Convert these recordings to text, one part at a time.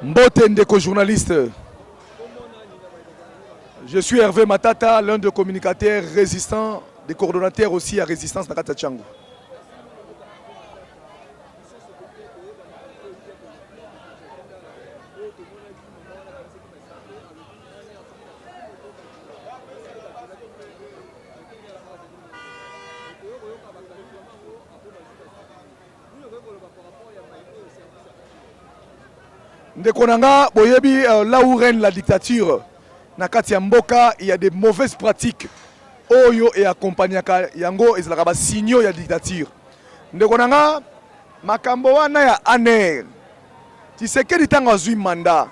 Mbote Ndeko journaliste. Je suis Hervé Matata, l'un des communicateurs résistants, des coordonnateurs aussi à résistance Nakata Tchango. Ndekonanga, boyebi là où règne la dictature, nakati ya mboka, il y a des mauvaises pratiques. Oyo et accompagnaka yango ezalaka ba signaux ya dictature. Ndekonanga, makambo wana ya aner. Tshisekedi tanga azui mandat.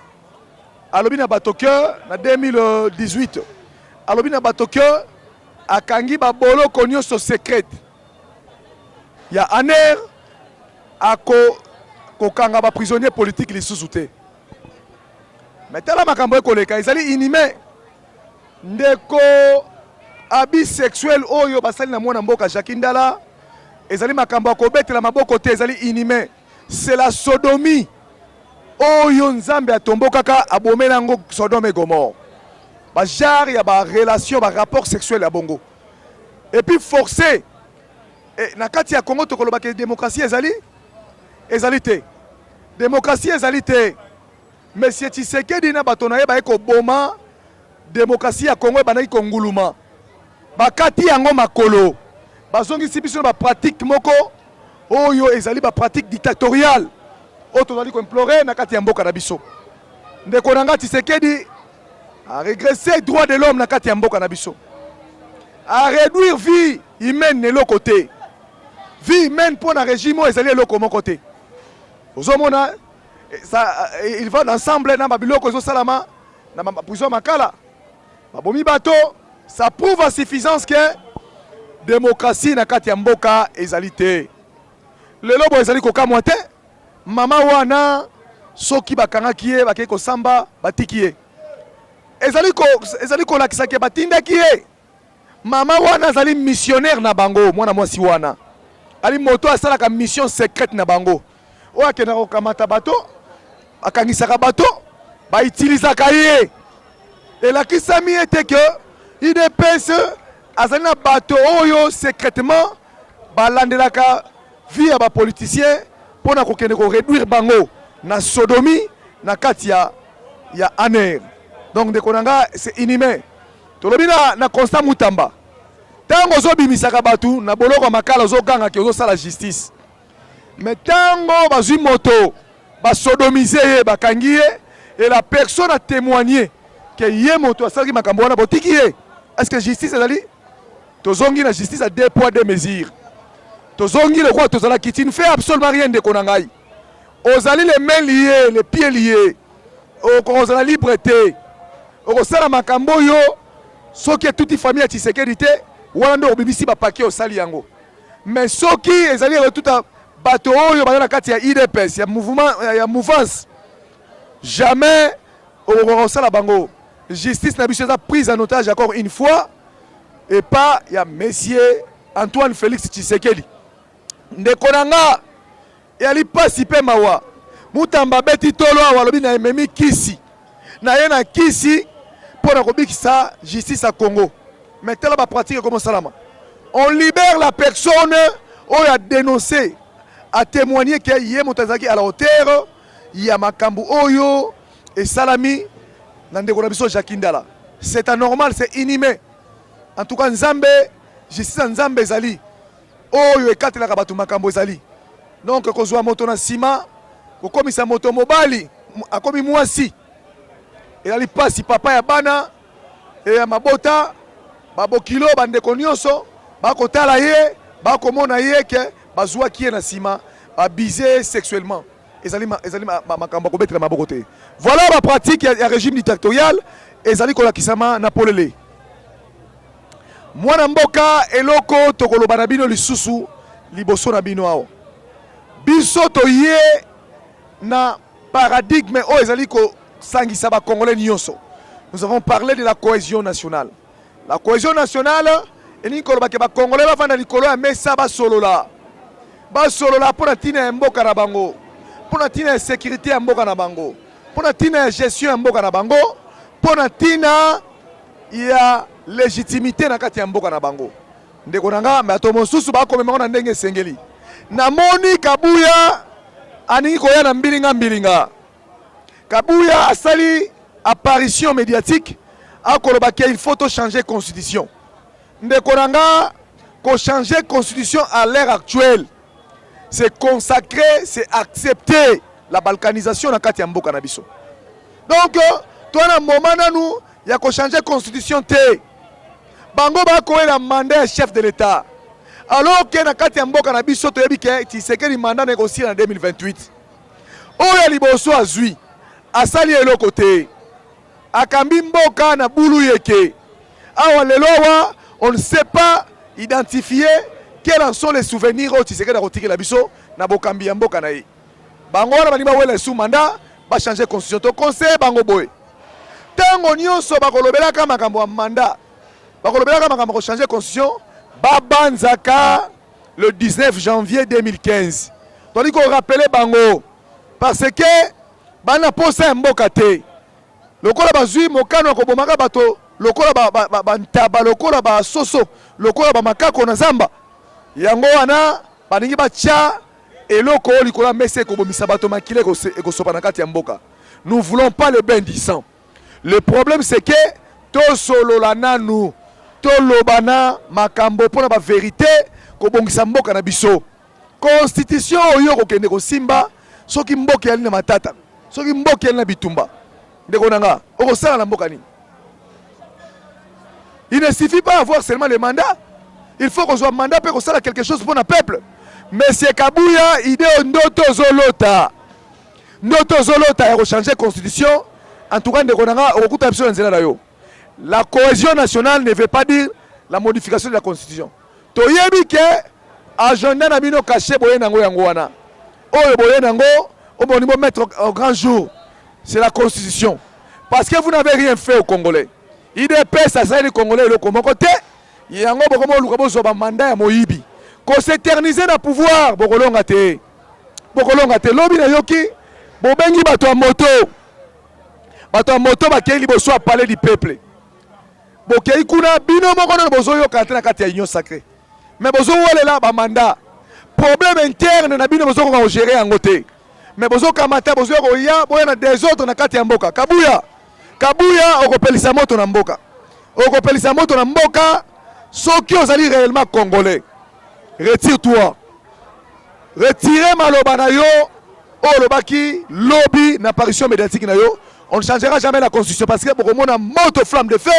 Alobi na batoke na 2018. Alobi na batoke akangi ba bolo konyo so secrète. Ya aner kokanga ba prisonnier politique li sous-souté. Mais tala makambo ekoleka ezali inhumain. Ndeko abus sexuel oyo basali na mwana mboka Jacques Ndala ezali makambo akobetela maboko te ezali inhumain. C'est la sodomie. Oyo nzambe atombo kaka abomela ngo Sodome et Gomorrhe. Ba genre ya ba relation ba rapport sexuel ya bongo. Et puis forcé na kati ya Congo tokoloba ke démocratie ezali te. Démocratie ezali te. Monsieur Tshisekedi na bato na ye ba eko boma démocratie ya Congo ba na iko nguluma. Bakati yango makolo. Bazongisi biso ba pratique moko oyo ezali ba pratique dictatoriale. O tozali ko implorer na kati ya mboka na biso. Ndeko nanga Tshisekedi a régresser droit de l'homme na kati ya mboka na biso. A réduire vie humaine de l'autre côté. Vie humaine pour un régime ezali eloko moko te. Ozomona ça il va ensemble na babiloko zo salama na prison makala. Babomi bato ça prouve à suffisance que démocratie na kati ya mboka ezali te. Lelo bo ezali ko kamwa te. Mama wana soki bakangaki ye bakei ko samba batiki ye. Ezali ko lakisa ke batindaki ye. Mama wana azali missionnaire na bango mwana mwasi wana. Ali moto asalaka mission secrète na bango. Oya kena ko kamata bato akangisaka bato ba utilisaka ye. Elakisami ete que IDPS azali na bato oyo secrètement balandelaka vie ya ba politicien pona ko kende ko réduire bango na sodomie na kati ya aner. Donc de konanga c'est inhumain. Tolobi na Constant Mutamba. Tango zo bimisaka batu na boloko makala zo ganga ki ozo sala justice. Mais tango bazui moto ba sodomiser ba kangiye et la personne a témoigné que yé moto asali makambo wana botiki ye. Est-ce que justice ezali? Tozongi na justice à deux poids deux mesures. Tozongi le roi tozala qui ne fait absolument rien de konangai. Ozali les mains liées, les pieds liés. Ozala liberté. Ozala makambo yo soki toute famille a Tshisekedi te wana ndo obibisi ba paquet osali yango. Mais soki ezali tout à bato oyo bazala kati ya IDPS ya mouvement ya mouvance. Jamais osala bango. Justice na biso eza prise en otage encore une fois et pas ya monsieur Antoine Félix Tshisekedi. Ndeko nanga yali pasi pe mawa. Mutamba beti tolo awalobi na ememi kisi. Na ye na kisi pour la kobikisa justice à Congo. Mais telle la pratique comme salama. On libère la personne où a dénoncé, a témoigné qu'il y a Moutazaki à la hauteur, il y a Makambu Oyo et Salami dans des conditions Jacques Ndala. C'est anormal, c'est inhumain. En tout cas, Nzambe, justice Nzambe Zali. Oyo et quatre la Kabatu Makambu Zali. Donc, quand on moto na sima, quand on sa moto mobali, a commis moi si. Et là, il passe papa ya bana et mabota babokilo bandeko nyonso bakotala ye bakomona ye ke bazwa ki na sima babiser sexuellement ezali makambo ko betela maboko te. Voilà la pratique ya régime dictatorial ezali ko lakisama na polele. Mwana mboka eloko tokoloba na bino lisusu liboso na bino ao. Biso to ye na paradigme o ezali ko Sangisaba Congolais Nyonso. Nous avons parlé de la cohésion nationale. La cohésion nationale, et nous avons dit que les Congolais vont faire mais ça va solo là. Ba solo là pour la tine mboka na bango. Pour la tine sécurité mboka na bango. pona tina ya gestion ya mboka na bango, pona tina ya légitimité na kati ya mboka na bango. Ndeko nanga bato mosusu bakomema na ndenge sengeli. Namoni Kabuya aningi koya na mbilinga. Kabuya asali apparition médiatique akoloba ke il faut changer constitution. Ndeko nanga ko changer constitution à l'ère actuelle. C'est consacrer, c'est accepter la balkanisation na kati ya mboka na biso. Donc toi na moment nanu ya ko changer constitution te. Bango ba ko la mandat chef de l'État. Alors que na kati ya mboka na biso to yebi ke Tshisekedi mandat négocié en 2028. Oya liboso azui asali eloko te. Akambi mboka na bulu yeke. Awa lelowa on ne sait pas identifier quels en sont les souvenirs au Tshisekedi rotiki la biso na bokambi ya mboka na ye. Bango na bani ba wela sous mandat ba changer constitution to conseil bango boy. Tango nyonso ba kolobela ka makambo ya mandat. Ba kolobela ka makambo ko changer constitution ba banzaka le 19 janvier 2015. Tandis qu'on rappelait bango parce que bana posa mboka te. Lokola bazui mokano ko bomaka bato, lokola ba ntaba, lokola ba soso, lokola ba makako na zamba. Yango wana baningi ba tia eloko likola mese ko bomisa bato makile ko sopa na kati ya mboka. Nous voulons pas le bain du sang. Le problème c'est que to solo la nanu, to lobana makambo pona ba vérité ko bongisa mboka na biso. Constitution oyo ko kende ko simba soki mboka yali na matata, soki mboka yali na bitumba. Ndeko nanga oko sala na mboka ni. Il ne suffit pas d'avoir seulement le mandat. Il faut qu'on soit mandat pour qu'on sala quelque chose pour le peuple. Monsieur Kabuya, idée ndoto zolota. Ndoto zolota ya changer constitution. En tout cas, ndeko nanga okuta biso nzela na yo. La cohésion nationale ne veut pas dire la modification de la constitution. To yebi ke agenda na bino caché boye nango yango wana. Oyo boye nango au bon niveau mettre au grand jour. C'est la constitution. Parce que vous n'avez rien fait aux Congolais. IDP, ça c'est les Congolais, le Congo côté. Il y a un peu mandat à Moïbi. Qu'on s'éternise dans le pouvoir, Bokolongate. Bokolongate. Lobi na yoki, Bobengi bato a moto. Bato a moto, bakeli boso a parler du peuple. Bokei kuna, bino mokono bozo yo kante na kati ya union sacrée. Mais bozo wale là, ba mandat. Problème interne, na bino bozo ko gérer en côté. Mais bozo kamata bozo ko ya boya na des autres na kati ya mboka. Kabuya okopelisa moto na mboka. Okopelisa moto na mboka soki ozali réellement congolais. Retire-toi. Retirez maloba na yo olobaki lobby na apparition médiatique na yo. On ne changera jamais la constitution parce que pour mona moto flamme de feu,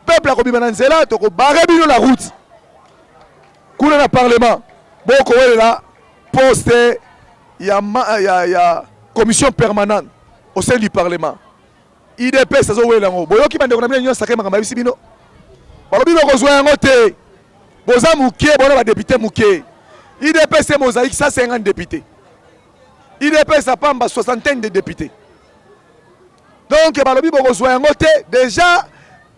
peuple a kobima na nzela to ko barrer bino la route. Kuna na parlement. Boko wele la poste il y a commission permanente au sein du Parlement. IDP, ça zo welango. Boyoki bande konamina nyo sakema kama bisi bino. Balobi boko zwa yango te. Boza muke, bona ba député muke. IDP c'est mosaïque, ça 50 députés. IDP ça pamba 60 de députés. Donc balobi boko zwa yango te, déjà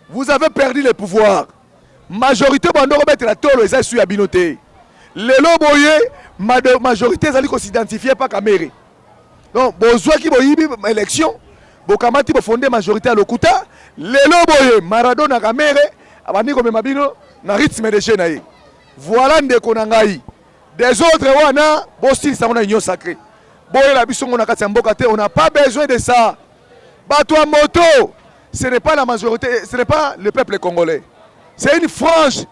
vous avez perdu le pouvoir. Majorité bando remettre la tolo eza su ya binote. Lelo boye majorité zali ko s'identifier pas kamere. Donc bozwa ki boyibi élection, bokamati bo fonder majorité à lokuta, lelo boye Maradona kamere abandi ko mema bino na rythme de jenaï. Voilà ndeko na ngai. Des autres wana bo style ça on a union sacrée. Boye la biso ngona kati mboka te, on n'a pas besoin de ça. Bato a moto, ce n'est pas la majorité, ce n'est pas le peuple congolais. C'est une frange,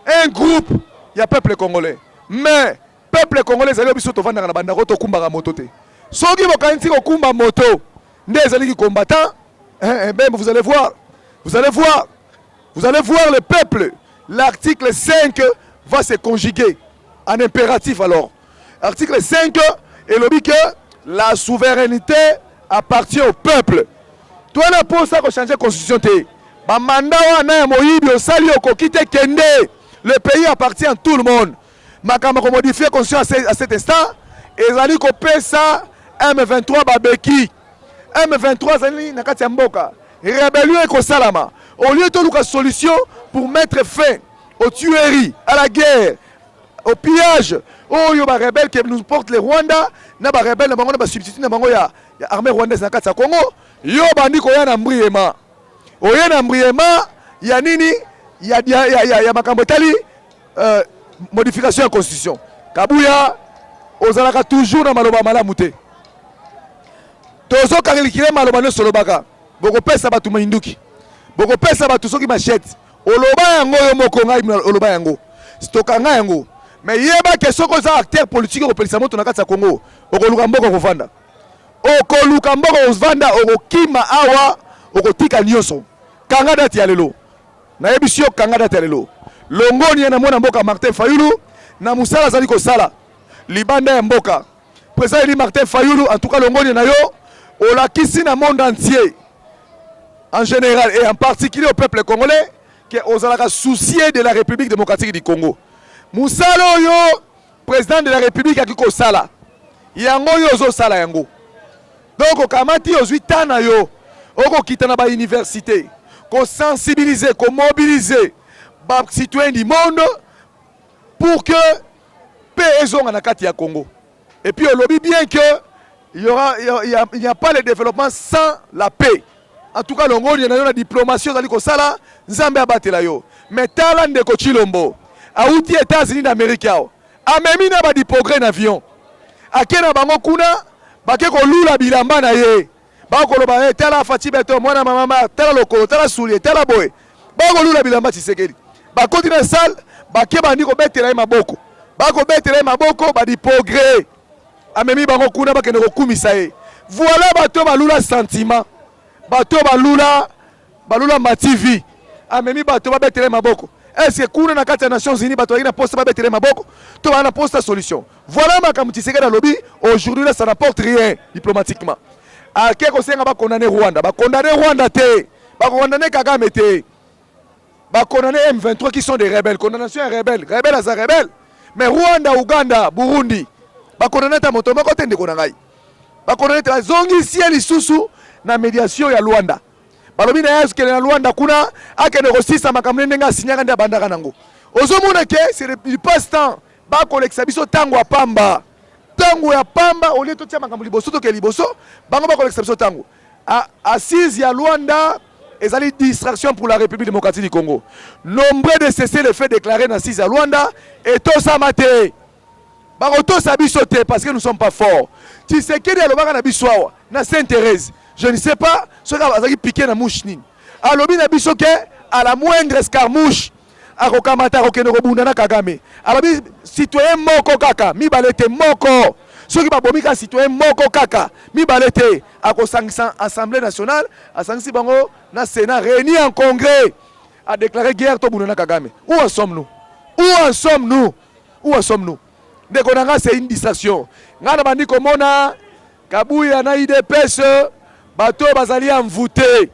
un groupe. Il y a peuple congolais. Mais peuple congolais, c'est biso to vanda na banda ko to kumba moto te. Soki bokanti ko kumba moto, ndezali combattant, ben vous allez voir. Vous allez voir. Vous allez voir le peuple. L'article 5 va se conjuguer en impératif alors. Article 5 est le dit que la souveraineté appartient au peuple. Toi na pour ça ko changer la constitution te. Ba mandat wana ya moyibi osali okokite kende. Le pays appartient à tout le monde. Makama ko modifier constitution à cet instant, ezali ko pesa M23 babeki. M23 zali na kati ya mboka. Rébellion ko salama. Au lieu de trouver solution pour mettre fin aux tueries, à la guerre, au pillage, Oh yo ba rebelle qui nous porte les Rwanda, na ba rebelle na bango na ba substitut na bango ya armée rwandaise na kati ya Congo. Yo bandi ko ya na mbriema. Oye na mbriema ya nini? Ya makambo tali modification ya constitution. Kabuya ozalaka toujours na maloba malamu te. Tozo kalikile maloba no solobaka. Boko pesa batu mainduki. Boko pesa batu soki machette. Oloba yango yo moko ngai oloba yango. Stoka ngai yango. Mais yeba ke soko za acteur politique ko pelisa moto na kati ya Congo. Okoluka mboko kovanda. Okoluka mboko kovanda okokima awa okotika nyoso. Kanga dati ya lelo. Na yebisio kanga dati ya lelo. Longoni na mwana mboka Martin Fayulu na musala zali ko sala. Libanda ya mboka. Président Eli Martin Fayulu en tout cas longoni na yo olakisi na monde entier. En général et en particulier au peuple congolais qui ozalaka soucié de la République démocratique du Congo. Musala yo président de la République akiko sala. Yango yo zo sala yango. Donc okamati ozwi tana yo oko kitana ba université, ko sensibiliser, ko mobiliser ba citoyens du monde pour que paix ezonga na kati ya Congo. Et puis on lobby bien que il n'y a pas le développement sans la paix. En tout cas, il y a une diplomatie dans le sala, Nzambe abatela yo. Mais tala ndeko Chilombo, a outi États-Unis d'Amérique yao. A memi na ba di progrès d'avion. A kena bango kuna, ba ke ko lula bilamba na ye. Ba ko loba tala fati beto mwana mama, tala lokolo, tala soulier, tala boy. Ba ko lula bilamba Tshisekedi. Ba continue salle, ba ke bandi ko betela ye maboko. Ba ko betela ye maboko ba di progrès. A memi bango kuna ba ke ko kumisa ye. Voilà bato ba lula sentiment. Bato balula mativi amemi bato babetere maboko. Est-ce que kuna na kati ya Nations Unies bato na poste babetere maboko to na poste solution. Voilà makambo Tshisekedi lobby aujourd'hui là ça n'apporte rien diplomatiquement. A keko senga ba condamner Rwanda, ba condamner Rwanda te, ba condamner Kagame te. Ba condamner M23 qui sont des rebelles, condamnation rebelle, rebelle à rebelle. Mais Rwanda, Uganda, Burundi, ba condamner ta moto moko te ndeko na ngai. Ba condamner ta zongi ciel isusu na médiation ya Luanda. Balobi na yasu kele na Luanda kuna akene kosisa makambo ndenga sinyaka nda bandaka nango. Ozomona ke c'est le passe-temps ba kolekisa biso tango ya pamba. Tango ya pamba ole to tia makambo liboso to ke liboso bango ba kolekisa biso tango. Assise ya Luanda ezali distraction pour la République démocratique du Congo. Nombre de cesser le fait déclaré na assise ya Luanda et to samate. Baroto sabiso te parce que nous sommes pas forts. Tshisekedi alobaka na biso awa na Sainte-Thérèse. Je ne sais pas ce qui a piqué na mouche nini. Alobi na biso ke à la moindre escarmouche akokamata kokende kobunda na Kagame. Alobi citoyen moko kaka mi balete moko. Ceux qui babomi ka citoyen moko kaka mi balete akosangisa Assemblée nationale, asangisi bango na Sénat réuni en congrès a déclaré guerre to bunda na Kagame. Où en sommes-nous? Où en sommes-nous? Où en sommes-nous? Ndeko nanga c'est une distraction. Ngana bandi komona Kabuya na IDPS bato bazali envoûté.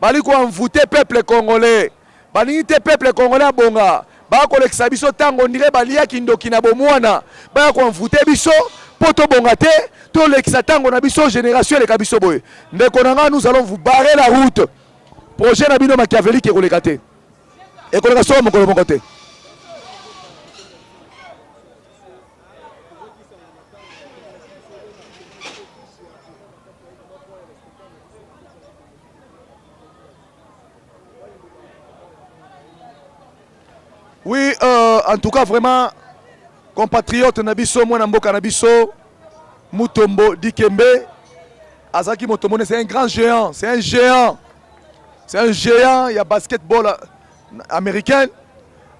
Bali ko envoûté peuple congolais. Bali te peuple congolais bonga. Ba ko lekisa biso tango ndire bali ya kindoki na bomwana. Ba ko envoûté biso poto bonga te to lekisa tango na biso génération le kabiso boye. Ndeko nanga nous allons vous barrer la route. Projet na bino machiavélique ko lekate. Et ko lekasa mo ko côté. Oui, en tout cas, vraiment, compatriote Nabiso, moi Namboka Nabiso, Mutombo, Dikembe, Azaki Motomone, c'est un grand géant, c'est un géant. C'est un géant, il y a basketball américain.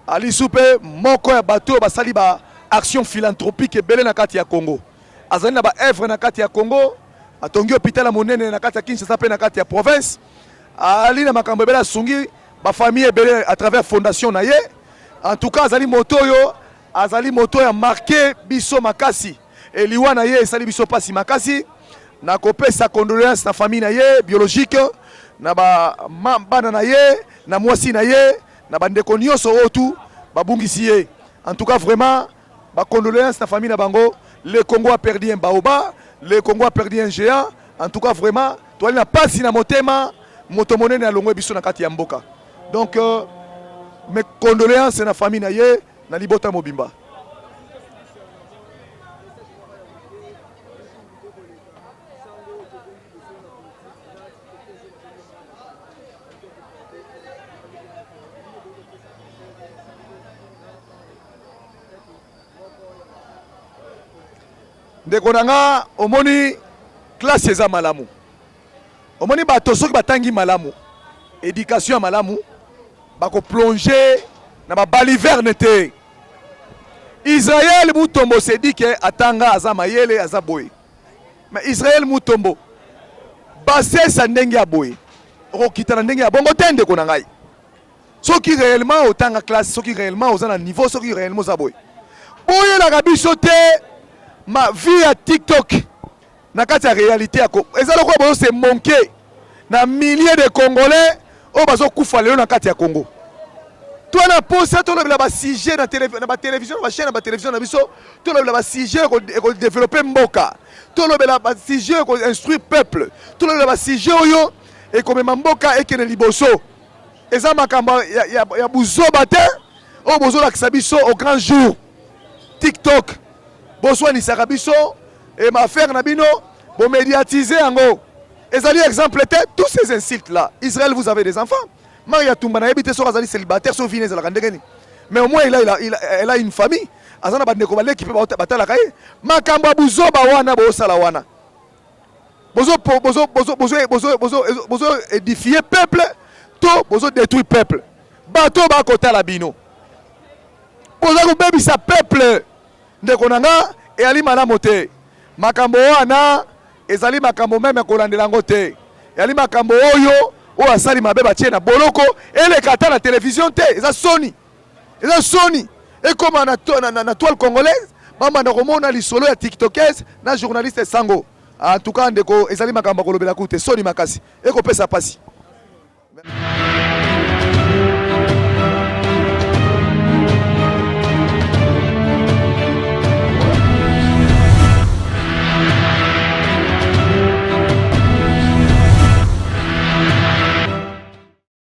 Ali Soupe, Moko ya bateau, basali ba action philanthropique et belle na kati ya Congo. Azali na ba œuvre na kati ya Congo, atongi hôpital ya monene na kati ya Kinshasa pe na kati ya province. Ali na makambo bela sungi ba famille belle à travers fondation na ye. En tout cas, azali moto ya marqué biso makasi. Et liwa na ye sali biso pasi makasi. Na kopé sa condoléance na famille na ye biologique. Na ba bana na ye, na mwasi na ye, na bandeko nyonso otu babungisi ye. En tout cas, vraiment, ba condoléance na famille na bango. Le Congo a perdu un baoba, le Congo a perdu un géant. En tout cas, vraiment, toi na pasi na motema, motomone na longwe biso na kati ya mboka. Donc mes condoléances na famille na ye na libota mobimba. ndeko nanga omoni classe eza malamu omoni bato soki batangi malamu éducation malamu bako plonger na ba baliverne te Israël Mutombo se dit que atanga aza mayele aza boye mais Israël Mutombo basé sa ndenge ya boye okita na ndenge ya bongo te ndeko na ngai soki réellement otanga classe soki réellement oza na niveau soki réellement za boye boye la biso te ma vie à TikTok na kati ya réalité yako ezala ko bozo se manquer na milliers de Congolais o bazo kufa lelo na kati ya Congo toi na posa to la ba sujet na télévision na chaîne na télévision na biso to la ba sujet ko développer mboka to la ba sujet ko instruire peuple to la ba sujet oyo et comme mboka et kene liboso eza makamba ya buzoba te o bozo la kisabiso au grand jour TikTok bozo ni sakabiso et ma faire na bino bo médiatiser yango ezali exemple te tous ces insultes là Israël vous avez des enfants Maria Toumba na yebite so azali célibataire so vine ezala ndengeni mais au moins elle a une famille azana ba ndeko baleki pe batala kaye makambo buzoba wana bo sala wana bozo édifier peuple to bozo détruire peuple bato ba kota la bino bozo ko bebisa peuple ndeko nanga e ali malamu te makambo wana ezali makambo meme ko landela ngo te yali makambo oyo o asali mabe batie na boloko ele kata na télévision te eza soni et comme na toile congolaise mama na komona lisolo ya tiktokeuse na journaliste sango en tout cas ndeko ezali makambo ko lobela kute soni makasi e ko pesa pasi